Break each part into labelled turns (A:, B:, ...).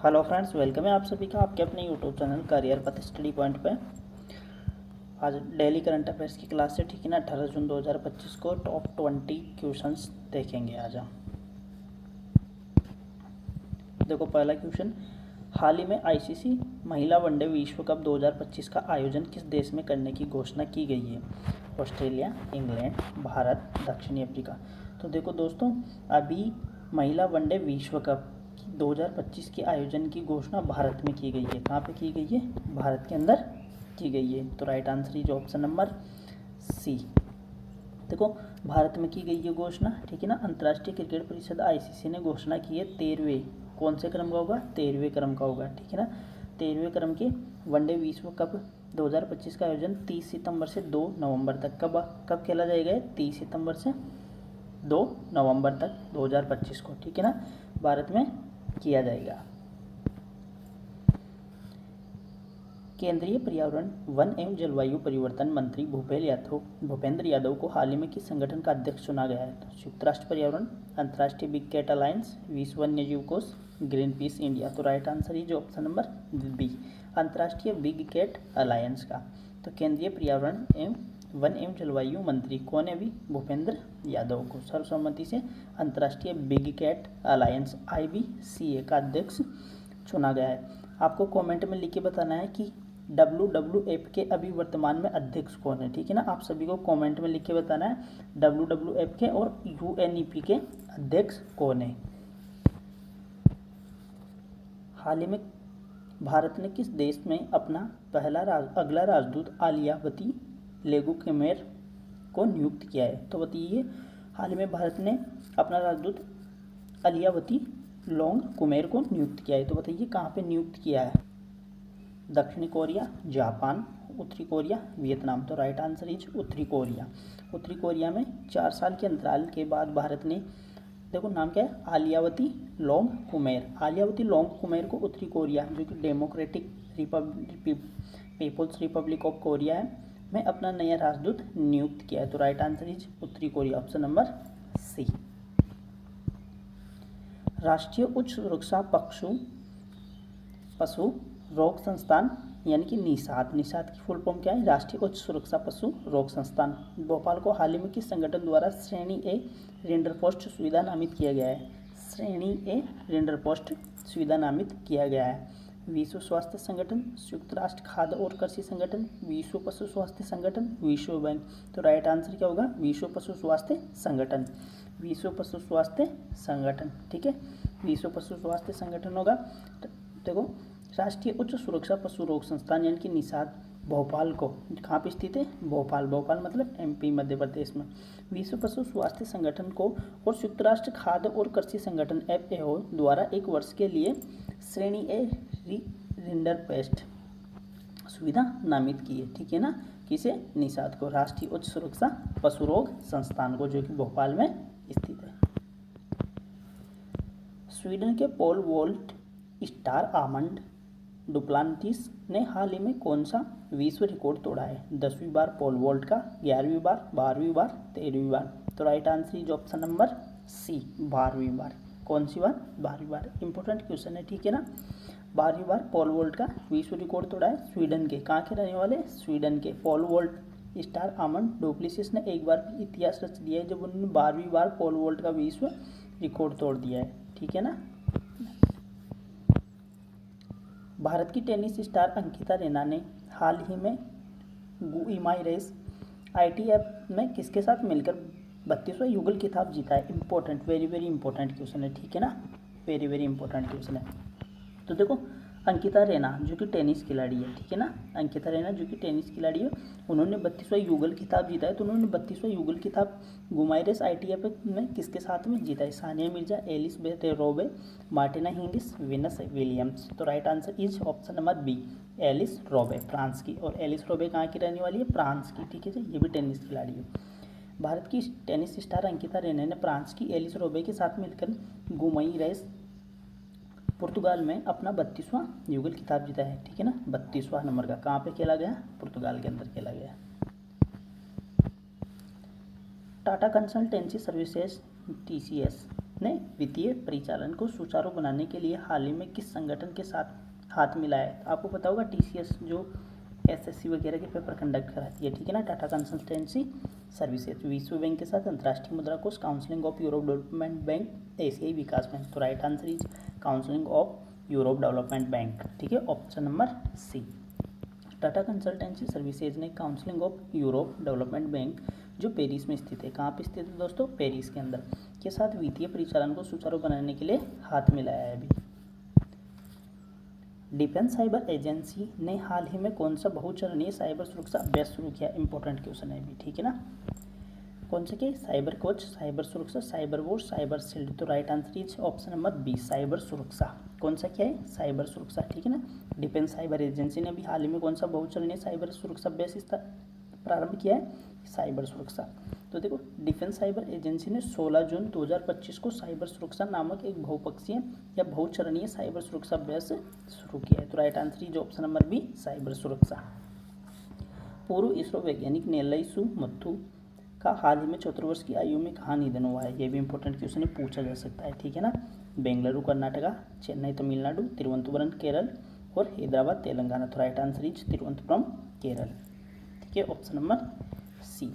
A: Hello friends, welcome है आप सभी का आपके अपने यूट्यूब चैनल करियर पथ स्टडी पॉइंट पे। आज डेली करंट अफेयर्स की क्लास है, ठीक है ना। 18 जून 2025 को टॉप 20 क्वेश्चंस देखेंगे आज हम। देखो, पहला क्वेश्चन, हाल ही में आईसीसी महिला वनडे विश्व कप 2025 का आयोजन किस देश में करने की घोषणा की गई है? ऑस्ट्रेलिया, इंग्लैंड, भारत, दक्षिणी अफ्रीका। तो देखो दोस्तों, अभी महिला वनडे विश्व कप 2025 के आयोजन की घोषणा भारत में की गई है। कहाँ पे की गई है? भारत के अंदर की गई है। तो right answer is option number C. देखो, भारत में की गई ये घोषणा, ठीक है ना। अंतर्राष्ट्रीय क्रिकेट परिषद आईसीसी ने घोषणा की है 13वें, कौन से क्रम का होगा? 13वें क्रम का होगा, ठीक है ना। 13वें क्रम के वनडे विश्व कप 2025 का आयोजन 30 सितंबर से 2 नवंबर तक कब खेला जाएगा? 30 सितंबर से 2 नवंबर तक 2025 को, ठीक है ना, भारत में किया जाएगा। केंद्रीय पर्यावरण, वन एवं जलवायु परिवर्तन मंत्री भूपेंद्र यादव को हाल ही में किस संगठन का अध्यक्ष चुना गया है? तो संयुक्त राष्ट्र पर्यावरण, अंतर्राष्ट्रीय बिग कैट अलायंस, विश्व वन्य जीव कोष, ग्रीन पीस इंडिया। तो right answer is option number B, अंतर्राष्ट्रीय बिग कैट अलायंस का। तो केंद्रीय पर्यावरण एवं वन एवं जलवायु मंत्री कौन है? अभी भूपेंद्र यादव को सर्वसम्मति से अंतर्राष्ट्रीय बिग कैट अलायंस IBCA का अध्यक्ष चुना गया है। आपको कमेंट में लिख के बताना है कि WWF के अभी वर्तमान में अध्यक्ष कौन है, ठीक है ना। आप सभी को कमेंट में लिख के बताना है WWF के और UNEP के अध्यक्ष कौन है। हाल ही में भारत ने किस देश में अपना अगला राजदूत आलियावती लेगुकेमेर को नियुक्त किया है? तो बताइए, हाल ही में भारत ने अपना राजदूत आलियावती लोंग कुमेर को नियुक्त किया है। तो बताइए कहाँ पे नियुक्त किया है? दक्षिणी कोरिया, जापान, उत्तरी कोरिया, वियतनाम। तो राइट आंसर इज उत्तरी कोरिया। उत्तरी कोरिया में 4 साल के अंतराल के बाद भारत ने, देखो नाम क्या है, आलियावती लोंग कुमेर। आलियावती लोंग कुमेर को उत्तरी कोरिया, जो कि Democratic People's Republic of Korea है, में अपना नया राजदूत नियुक्त किया है। तो राइट आंसर इज उत्तरी कोरिया, ऑप्शन नंबर सी। राष्ट्रीय उच्च सुरक्षा पशु रोग संस्थान यानी कि निषाद की फुल फॉर्म क्या है? राष्ट्रीय उच्च सुरक्षा पशु रोग संस्थान भोपाल को हाल ही में किस संगठन द्वारा श्रेणी ए रेंडर पोस्ट सुविधा नामित किया गया है? श्रेणी ए रेंडर पोस्ट सुविधा नामित किया गया है। विश्व स्वास्थ्य संगठन, संयुक्त राष्ट्र खाद्य और कृषि संगठन, विश्व पशु स्वास्थ्य संगठन, विश्व बैंक। तो राइट आंसर क्या होगा? विश्व पशु स्वास्थ्य संगठन, विश्व पशु स्वास्थ्य संगठन, ठीक है, विश्व पशु स्वास्थ्य संगठन होगा। देखो, राष्ट्रीय उच्च सुरक्षा पशु रोग संस्थान यानी कि निषाद भोपाल को कहाँ पे स्थित है? भोपाल मतलब MP मध्य प्रदेश में। विश्व पशु स्वास्थ्य संगठन को और संयुक्त राष्ट्र खाद्य और कृषि संगठन FAO द्वारा 1 वर्ष के लिए श्रेणी ए रेंडर पेस्ट सुविधा नामित की है, ठीक है ना। किसे? निषाद को, राष्ट्रीय उच्च सुरक्षा पशु रोग संस्थान को, जो कि भोपाल में स्थित है। स्वीडन के पोल वोल्ट स्टार आमंड डुप्लांटिस ने हाल ही में कौन सा विश्व रिकॉर्ड तोड़ा है? 10वीं बार पोल वोल्ट का, 11वीं बार, 12वीं बार, 13वीं बार। तो right answer is option number C, 12वीं बार। कौन सी बार? 12वीं बार। इंपॉर्टेंट क्वेश्चन है, ठीक है ना। 12वीं बार पोल वोल्ट का विश्व रिकॉर्ड तोड़ा है स्वीडन के। कहाँ के रहने वाले? स्वीडन के। पोल वोल्ट स्टार आमंड डुप्लेसिस ने एक बार भी इतिहास रच दिया है जब उन्होंने 12वीं बार पोल वोल्ट का विश्व रिकॉर्ड तोड़ दिया है, ठीक है ना। भारत की टेनिस स्टार अंकिता रैना ने हाल ही में गुइमाई रेस ITF में किसके साथ मिलकर 32वां युगल खिताब जीता है? इंपॉर्टेंट, वेरी इंपॉर्टेंट क्वेश्चन है, ठीक है ना, वेरी इंपॉर्टेंट क्वेश्चन है। तो देखो, अंकिता रैना जो कि टेनिस खिलाड़ी है, ठीक है ना, अंकिता रैना जो कि टेनिस खिलाड़ी है, उन्होंने 32वां युगल खिताब जीता है। तो उन्होंने 32वां युगल खिताब गुइमाई रेस ITF में किसके साथ में जीता है? Sania Mirza, Alice Robe, Martina Hingis, Venus Williams. तो right answer is option number B, Alice Robe, France की। और एलिस रोबे कहाँ की रहने वाली है? फ्रांस की, ठीक है, ये भी टेनिस खिलाड़ी है। भारत की टेनिस स्टार अंकिता रैना ने फ्रांस की एलिस रोबे के साथ मिलकर गुइमाई रेस पुर्तगाल में अपना 32वां युगल खिताब जीता है, ठीक है ना। 32वां नंबर का कहाँ पे खेला गया? पुर्तगाल के अंदर खेला गया। टाटा कंसल्टेंसी सर्विसेज TCS ने वित्तीय परिचालन को सुचारू बनाने के लिए हाल ही में किस संगठन के साथ हाथ मिलाया है? आपको पता होगा TCS जो SSC वगैरह के पेपर कंडक्ट कराती है, ठीक है ना, टाटा कंसल्टेंसी सर्विसेज, विश्व बैंक के साथ, अंतर्राष्ट्रीय मुद्रा कोष, counselling of Europe development bank, एशियाई विकास बैंक। तो right answer is counselling of Europe development bank, ठीक है, option number C. Tata consultancy services ने counselling of Europe development bank जो पेरिस में स्थित है, कहाँ पे स्थित है दोस्तों? पेरिस के अंदर, के साथ वित्तीय परिचालन को सुचारू बनाने के लिए हाथ मिलाया है अभी। डिफेंस साइबर एजेंसी ने हाल ही में कौन सा बहुचरणीय साइबर सुरक्षा अभ्यास शुरू किया? इंपॉर्टेंट क्वेश्चन है अभी, ठीक है ना। कौन से के? Cyber coach, cyber Suraksha, cyber war, cyber shield. तो right answer is option number B, cyber Suraksha. कौन सा क्या है? साइबर सुरक्षा, ठीक है ना। डिफेंस साइबर एजेंसी ने अभी हाल ही में कौन सा बहुचरणीय साइबर सुरक्षा अभ्यास प्रारंभ किया है? साइबर सुरक्षा। तो देखो, डिफेंस साइबर एजेंसी ने 16 जून 2025 को साइबर सुरक्षा नामक एक बहुपक्षीय या बहुचरणीय साइबर सुरक्षा अभ्यास शुरू किया है। तो right answer is option number B, cyber Suraksha. पूर्व इसरो वैज्ञानिक नेल्लाई मथु का हाल ही में 74 वर्ष की आयु में कहाँ निधन हुआ है? ये भी इंपॉर्टेंट क्वेश्चन पूछा जा सकता है, ठीक है ना। बेंगलुरु कर्नाटका, चेन्नई तमिलनाडु, तिरुवनंतपुरम केरल और हैदराबाद तेलंगाना। तो right answer is Thiruvananthapuram Kerala, ठीक है, ऑप्शन नंबर सी।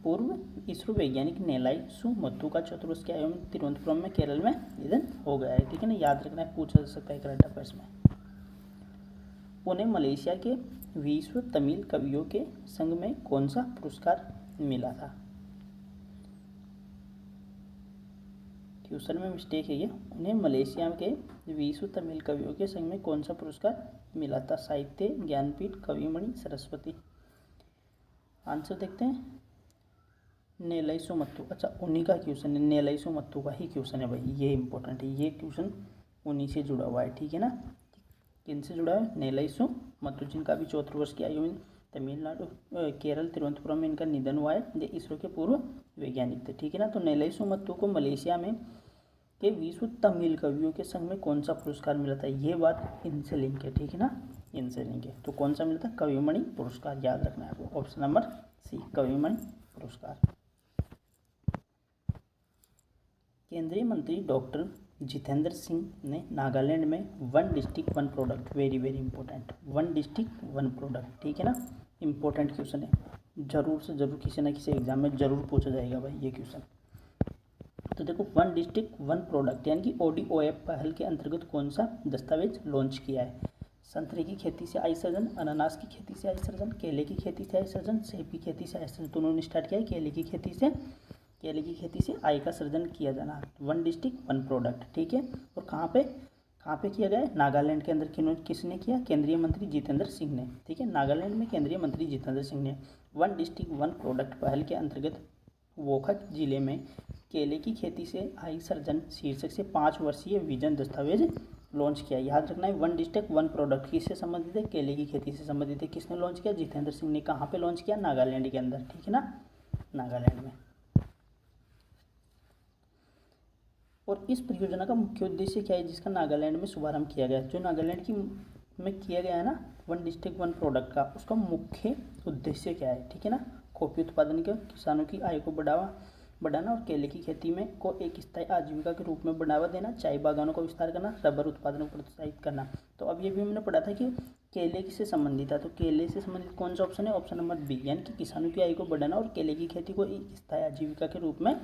A: पूर्व इसरो वैज्ञानिक नेल्लाई मथु का 74 वर्ष की आयु में तिरुवनंतपुरम में केरल में निधन हो गया है, ठीक है ना, याद रखना है, पूछा जा सकता है करंट अफेयर्स में। उन्हें मलेशिया के विश्व तमिल कवियों के संघ में कौन सा पुरस्कार मिला था? क्वेश्चन में मिस्टेक है ये। उन्हें मलेशिया के विश्व तमिल कवियों के संघ में कौन सा पुरस्कार मिला था? साहित्य, ज्ञानपीठ, कविमणि, सरस्वती। आंसर देखते हैं, नेल्लाई मथु। अच्छा, उन्हीं का क्वेश्चन है, नेल्लाई मथु का ही क्वेश्चन है भाई, ये इंपॉर्टेंट है, ये क्वेश्चन उन्हीं से जुड़ा हुआ है, ठीक है ना। किन से जुड़ा है? नेल्लाई मथु, जिनका भी 74 वर्ष की आयु में तमिलनाडु केरल तिरुवनंतपुरम में इनका निधन हुआ है। ये इसरो के पूर्व वैज्ञानिक थे, ठीक है ना। तो नेल्लाई मथु को मलेशिया में के विश्व तमिल कवियों के संघ में कौन सा पुरस्कार मिला था? ये बात इनसे लिंक है, ठीक है ना, इनसे लिंक है। तो कौन सा मिला था? कविमणि पुरस्कार, याद रखना है आपको, ऑप्शन नंबर सी, कविमणि पुरस्कार। केंद्रीय मंत्री डॉक्टर जितेंद्र सिंह ने नागालैंड में 1 district 1 product, very very important, 1 district 1 product, ठीक है ना, इंपॉर्टेंट क्वेश्चन है, जरूर से जरूर किसी ना किसी एग्जाम में जरूर पूछा जाएगा भाई ये क्वेश्चन। तो देखो, 1 डिस्ट्रिक्ट 1 प्रोडक्ट यानी कि ODOF पहल के अंतर्गत कौन सा दस्तावेज लॉन्च किया है? संतरे की खेती से आय सृजन, अनानास की खेती से आय सृजन, केले की खेती से आय सृजन, सेब की खेती से आय सृजन। तो उन्होंने स्टार्ट किया है केले की खेती से आय का सृजन किया जाना। 1 डिस्ट्रिक्ट 1 प्रोडक्ट, ठीक है। और कहाँ पे किया गया है? नागालैंड के अंदर। किसने किया? केंद्रीय मंत्री जितेंद्र सिंह ने, ठीक है, नागालैंड में केंद्रीय मंत्री जितेंद्र सिंह ने 1 डिस्ट्रिक्ट 1 प्रोडक्ट पहल के अंतर्गत वोखत जिले में केले की खेती से आय सृजन शीर्षक से 5 वर्षीय विजन दस्तावेज लॉन्च किया। याद रखना है, 1 डिस्ट्रिक्ट 1 प्रोडक्ट किससे संबंधित है? केले की खेती से संबंधित है। किसने लॉन्च किया? जितेंद्र सिंह ने। कहाँ पे लॉन्च किया? नागालैंड के अंदर, ठीक है ना, नागालैंड में। और इस परियोजना का मुख्य उद्देश्य क्या है जिसका नागालैंड में शुभारंभ किया गया? जो नागालैंड में किया गया है ना 1 डिस्ट्रिक्ट 1 प्रोडक्ट का, उसका मुख्य उद्देश्य क्या है, ठीक है ना, कॉफी उत्पादन के किसानों की आय को बढ़ाना और केले की खेती में को एक स्थायी आजीविका के रूप में बढ़ावा देना, चाय बागानों का विस्तार करना, रबर उत्पादन को प्रोत्साहित करना। तो अब ये भी हमने पढ़ा था कि केले से संबंधित था, तो केले से संबंधित कौन सा ऑप्शन है? ऑप्शन नंबर बी, यानी कि किसानों की आय को बढ़ाना और केले की खेती को एक स्थायी आजीविका के रूप में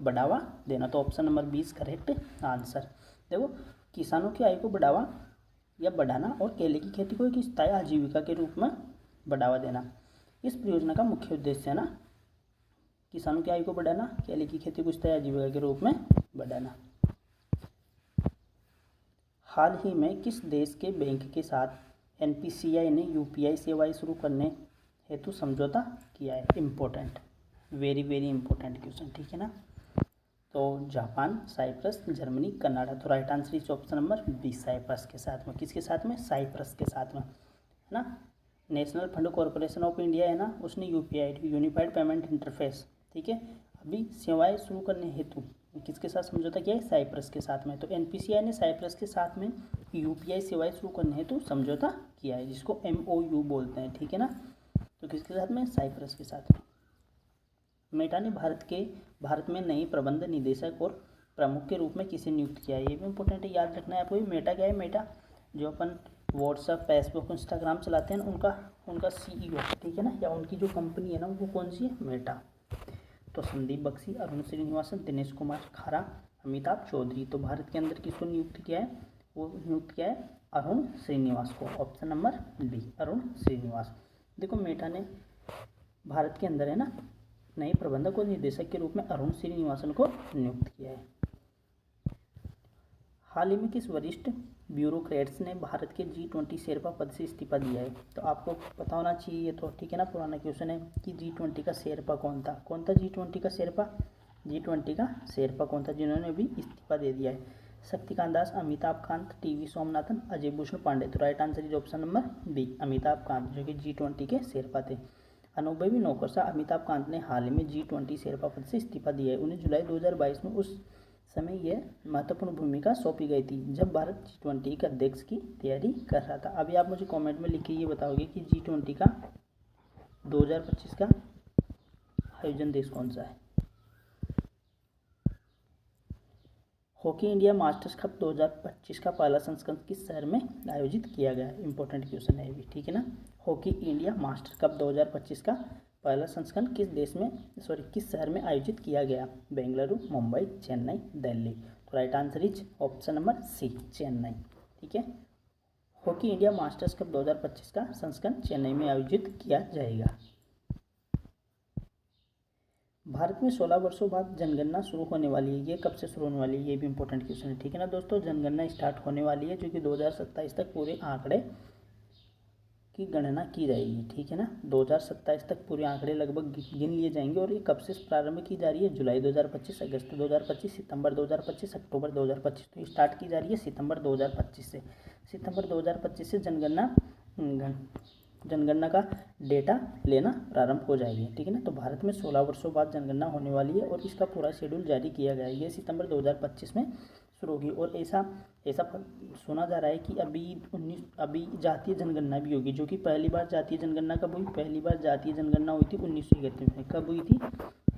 A: बढ़ावा देना। तो ऑप्शन नंबर 20 करेक्ट आंसर। देखो, किसानों की आय को बढ़ावा या बढ़ाना और केले की खेती को एक स्थायी आजीविका के रूप में बढ़ावा देना, इस परियोजना का मुख्य उद्देश्य है ना, किसानों की आय को बढ़ाना, केले की खेती को स्थायी आजीविका के रूप में बढ़ाना। हाल ही में किस देश के बैंक के साथ NPCI ने UPI सेवाएं शुरू करने हेतु समझौता किया है? Important, very very important question, ठीक है ना। तो जापान, साइप्रस, जर्मनी, कनाडा। तो राइट आंसर इस ऑप्शन नंबर बी, साइप्रस के साथ में। किसके साथ में? साइप्रस के साथ में, है ना। National fund corporation of India है ना, उसने UPI यूनिफाइड पेमेंट इंटरफेस, ठीक है, अभी सेवाएं शुरू करने हेतु किसके साथ समझौता किया है? साइप्रस के साथ में। तो NPCI ने साइप्रस के साथ में UPI सेवाएं शुरू करने हेतु समझौता किया है, जिसको MOU बोलते हैं, ठीक है ना। तो किसके साथ में? साइप्रस के साथ में। मेटा ने भारत में नए प्रबंध निदेशक और प्रमुख के रूप में किसे नियुक्त किया है, ये भी इंपॉर्टेंट है, याद रखना है आपको। मेटा क्या है, मेटा जो अपन व्हाट्सएप, फेसबुक, इंस्टाग्राम चलाते हैं उनका CEO, ठीक है ना, या उनकी जो कंपनी है ना वो कौन सी है, मेटा। तो संदीप बख्शी, अरुण श्रीनिवासन, दिनेश कुमार खारा, अमिताभ चौधरी। तो भारत के अंदर किसको नियुक्त किया है, वो नियुक्त किया है अरुण श्रीनिवास को। Option number B, Arun Srinivas. देखो मेटा ने भारत के अंदर है ना नए प्रबंधक और निर्देशक के रूप में अरुण श्रीनिवासन को नियुक्त किया है। हाल ही में किस वरिष्ठ ब्यूरोक्रेट्स ने भारत के G20 शेरपा पद से इस्तीफा दिया है। तो आपको पता होना चाहिए ये तो, ठीक है ना, पुराना क्वेश्चन है कि G20 का शेरपा कौन था G20 का शेरपा, G20 का शेरपा कौन था जिन्होंने अभी इस्तीफा दे दिया है। शक्तिकांत दास, अमिताभ कांत, टीवी सोमनाथन, अजय भूषण पांडे। तो right answer is option number B, Amitabh Kant, जो कि G20 के शेरपा थे। अनुभवी नौकरशाह अमिताभ कांत ने हाल ही में G20 शेरपा पद से इस्तीफा दिया है। उन्हें जुलाई 2022 में उस समय यह महत्वपूर्ण भूमिका सौंपी गई थी जब भारत G20 के अध्यक्ष की तैयारी कर रहा था। अभी आप मुझे कमेंट में लिख के ये बताओगे कि G20 का 2025 का आयोजन देश कौन सा है। हॉकी इंडिया मास्टर्स कप 2025 का पहला संस्करण किस शहर में आयोजित किया गया है, इंपॉर्टेंट क्वेश्चन है ये भी, ठीक है ना। हॉकी इंडिया मास्टर्स कप 2025 का पहला संस्करण किस शहर में आयोजित किया गया, बेंगलुरु, मुंबई, चेन्नई, दिल्ली। तो right answer is option number C, Chennai, ठीक है। हॉकी इंडिया मास्टर्स कप 2025 का संस्करण चेन्नई में आयोजित किया जाएगा। भारत में 16 वर्षों बाद जनगणना शुरू होने वाली है, ये कब से शुरू होने वाली है, ये भी इंपॉर्टेंट क्वेश्चन है, ठीक है ना दोस्तों। जनगणना स्टार्ट होने वाली है जो कि 2027 तक पूरे आंकड़े की गणना की जाएगी, ठीक है ना। 2027 तक पूरे आंकड़े लगभग गिन लिए जाएंगे। और ये कब से प्रारंभ की जा रही है, जुलाई 2025, अगस्त 2025, सितंबर 2025, अक्टूबर 2025। तो स्टार्ट की जा रही है सितंबर 2025 से। सितंबर 2025 से जनगणना का डेटा लेना प्रारंभ हो जाएगी, ठीक है ना। तो भारत में 16 वर्षों बाद जनगणना होने वाली है और इसका पूरा शेड्यूल जारी किया गया है। ये सितंबर 2025 में शुरू होगी। और ऐसा सुना जा रहा है कि अभी जातीय जनगणना भी होगी, जो कि पहली बार जातीय जनगणना कब हुई, पहली बार जातीय जनगणना हुई थी 1931 में। कब हुई थी,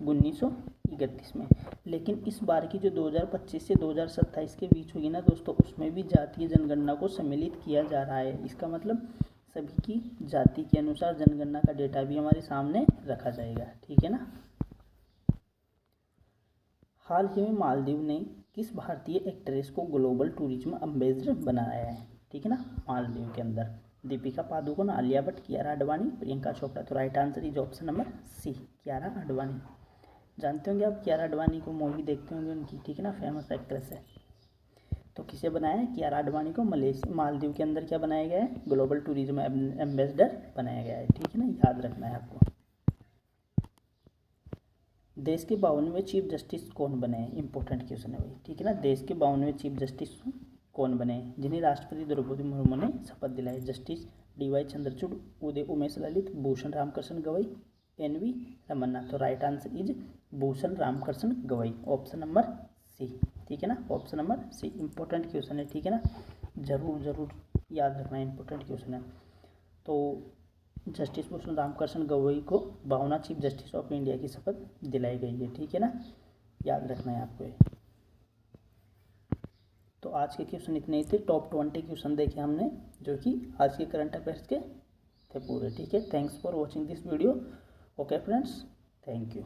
A: 1931 में। लेकिन इस बार की जो 2025 से 2027 के बीच होगी ना दोस्तों, उसमें भी जातीय जनगणना को सम्मिलित किया जा रहा है। इसका मतलब सभी की जाति के अनुसार जनगणना का डेटा भी हमारे सामने रखा जाएगा, ठीक है ना। हाल ही में मालदीव ने किस भारतीय एक्ट्रेस को ग्लोबल टूरिज्म एम्बेसडर बनाया है, ठीक है ना। मालदीव के अंदर दीपिका पादुकोण, आलिया भट्ट, कियारा आडवाणी, प्रियंका चोपड़ा। तो right answer is option number C, Kiara Advani. जानते होंगे आप कियारा आडवाणी को, मूवी देखते होंगे उनकी, ठीक है ना, फेमस एक्ट्रेस है। तो किसे बनाया है, कियारा आडवाणी को मालदीव के अंदर क्या बनाया गया है, ग्लोबल टूरिज्म एम्बेसडर बनाया गया है, ठीक है ना, याद रखना है आपको। देश के 52वें चीफ जस्टिस कौन बने हैं, इंपॉर्टेंट क्वेश्चन है भाई, ठीक है ना। देश के 52वें चीफ जस्टिस कौन बने हैं, जिन्हें राष्ट्रपति द्रौपदी मुर्मू ने शपथ दिलाई। Justice DY Chandrachud, Uday Umesh Lalit, Bhushan Ramakrishna Gavai, NV Ramana. तो right answer is Bhushan Ramakrishna Gavai, option number C, ठीक है ना, option number C. Important question है, ठीक है ना, जरूर याद रखना, इंपॉर्टेंट क्वेश्चन है। तो जस्टिस भूषण रामकृष्ण गवई को 52वां चीफ जस्टिस ऑफ इंडिया की शपथ दिलाई गई है, ठीक है ना, याद रखना है आपको ये। तो आज के क्वेश्चन इतने ही थे। टॉप 20 क्वेश्चन देखे हमने, जो कि आज के करंट अफेयर्स के थे पूरे, ठीक है। Thanks for watching this video. Okay friends, thank you.